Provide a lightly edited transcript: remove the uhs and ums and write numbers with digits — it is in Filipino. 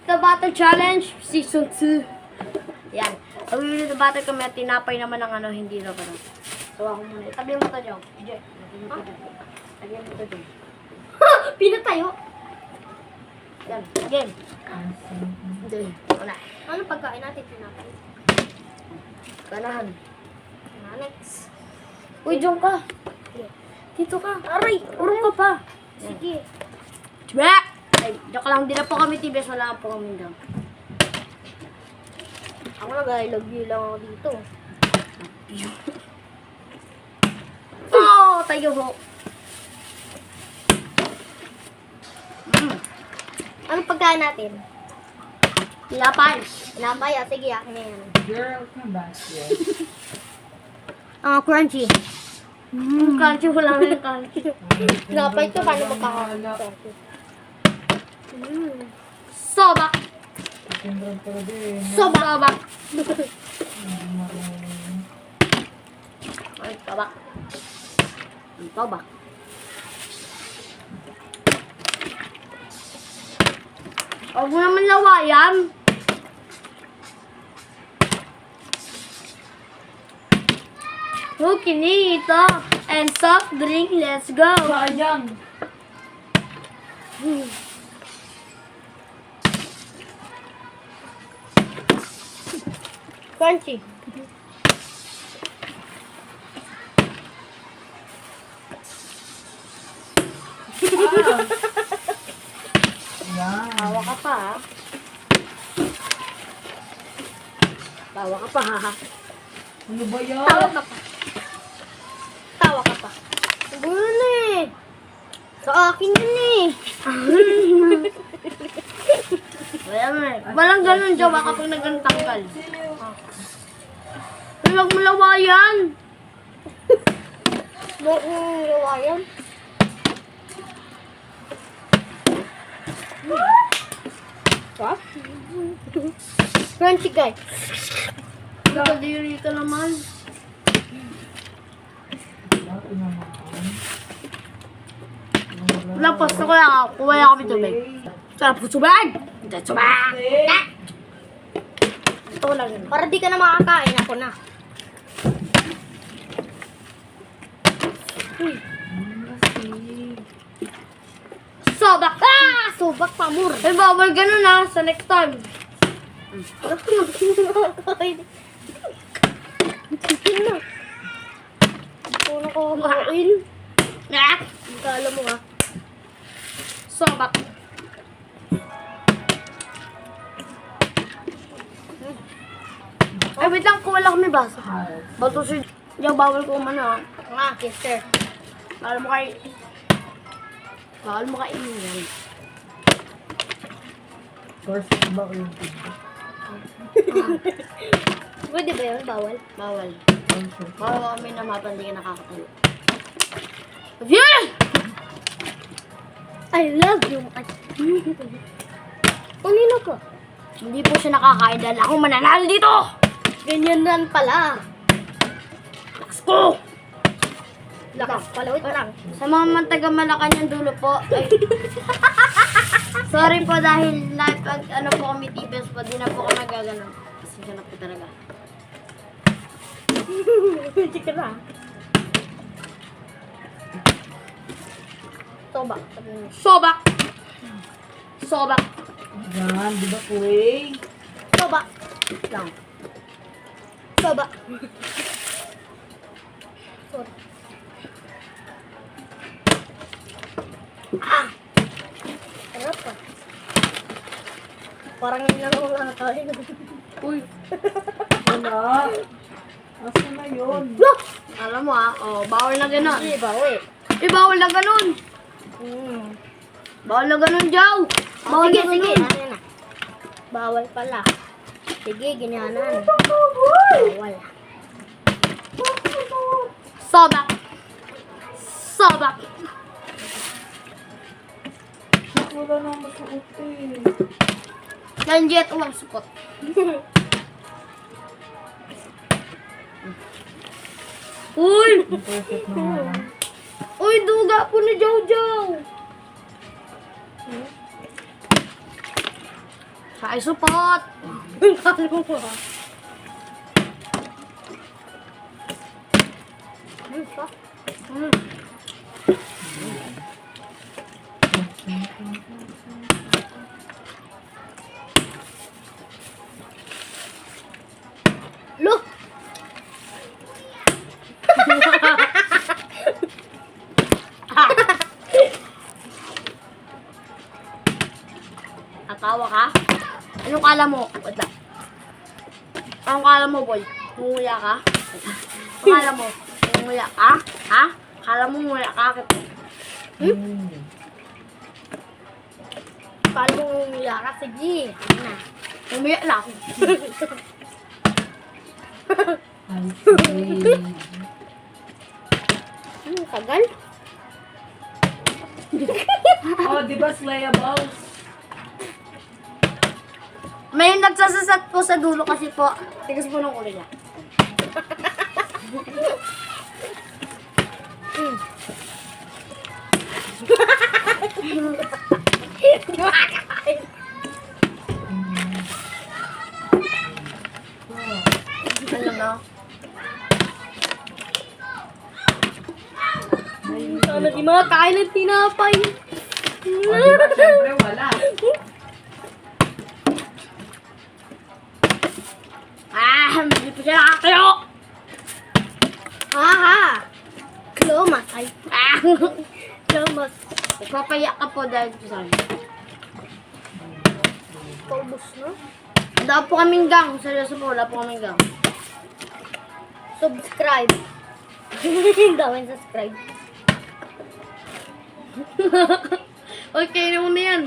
the Battle Challenge Season 2. Yan. Pag we the battle kami at tinapay naman ng ano, hindi na parang. Tawa ko muna. Tabi mo to, Joe. Tabi mo to, Joe. Pinatayo. Yan. Game. Game. Una. Ano pagkain natin tinapay? Ganahan. Next. Uy, Jong ka. Dito ka. Aray, urong ka pa. Sige. Diba? Ay, joke lang. Hindi na po kami tibes. Wala po kami daw. Ako nag-I love you lang ako dito. Oh, tayo ho. Ano pagkain natin? Tinapay. Tinapay, sige, akin na yan. Girl, come back here. Crunchy. Crunchy, wala na yung crunchy. Tinapay ito, paano magkakaroon? Sobak. Siyempre talaga eh. Sobak. Sobak. Ay, sobak. Sobak. Huwag mo naman lawayan. Kinita and soft drink, let's go. Sayang. Crunchy. Yan. Tawa ka pa, ha? Tawa ka pa, ha? Ano ba yan? Tawa ka pa. Tawa ka pa. Gulo na eh. Sa akin yun eh. Walang ganun, Jawa, kapag nagantanggal. Huwag mo lawayan. Bakit yung lawayan? What? Crunchy guys. Kadiri ka naman. Bakit naman? Lapas na kaya ako. Kuwaya kami tubig. Sarap po tubig! Tubig! Ito lang yun. Para di ka na makakain, ako na. Sobak! Ah! Subak pamur. Eh, bawal ganun ha. Sa next time. Chicken na. Ito na ko kakain. Ah! Kala mo ha. Sobak. Ay, wait lang. Kuha lang kami baso. Bato si... Yung bawal ko umano ha. Nga, sister. Bawal mo kay... Bawal mo kay yan. First, ba ko yung pizza? Pwede ba yun? Bawal? Bawal. Also, Bawal kami na mapan, hindi ka nakakatayo. Yeah! I love you. Kanina ka? Hindi po siya nakakain dahil ako mananalo dito! Ganyan lang pala. Lakas ko! Lakas pala. Wait lang. Sa mga mantaga Malacanang dulo po, ay... Sorry po dahil pag ano po kami tipes po, di na po kami gaganon. Kasi siya na po talaga. Chicken na. Sobak. Sabi mo. Sobak! Sobak! yan, di ba kuwing? Sobak. Lang. Sobak. Sorry. Ah! Sarap ka. Parang hindi na ako nakakain. Uy! Wala. Asa na yun? Alam mo bawal na ganon. Hindi ba, uwi? Bawal na ganon! Bawal na ganon, Jow! Bawal Sige, na sige. ganon! Ano na? Bawal pala. Sige, ganyanan. Bawal. Sobak! Sobak! Wala na masuot eh. Lanjet uwang sukot. Uy! Perfect naman. Uy, duga po ni Jojo! Sa support! Ano ba? Mm. Look! Natawa ka? Anong kala mo? Wait lang. Anong kala mo, boy? Munguya ka? Anong kala mo? Munguya ka? Ha? Kala mo munguya ka? Paano mo umiya ka? Sige. Ano na? Umuya lang. Ano, tagal? Oh, di ba slayables? May nagsasasat po sa dulo kasi po. Tigas po ng ulo niya. Ano na? Sana di makakain ng tinapay. Oh, di ba? Siyempre wala. Hindi po siya nakakayo! Ha. Klomas. Ay, Ah! klomas. Nagpapayak ka po dahil sa akin. Paubos na. Wala po kaming gang. Seryoso po, wala po kaming gang. Subscribe. Gawin subscribe. Okay, na muna yan.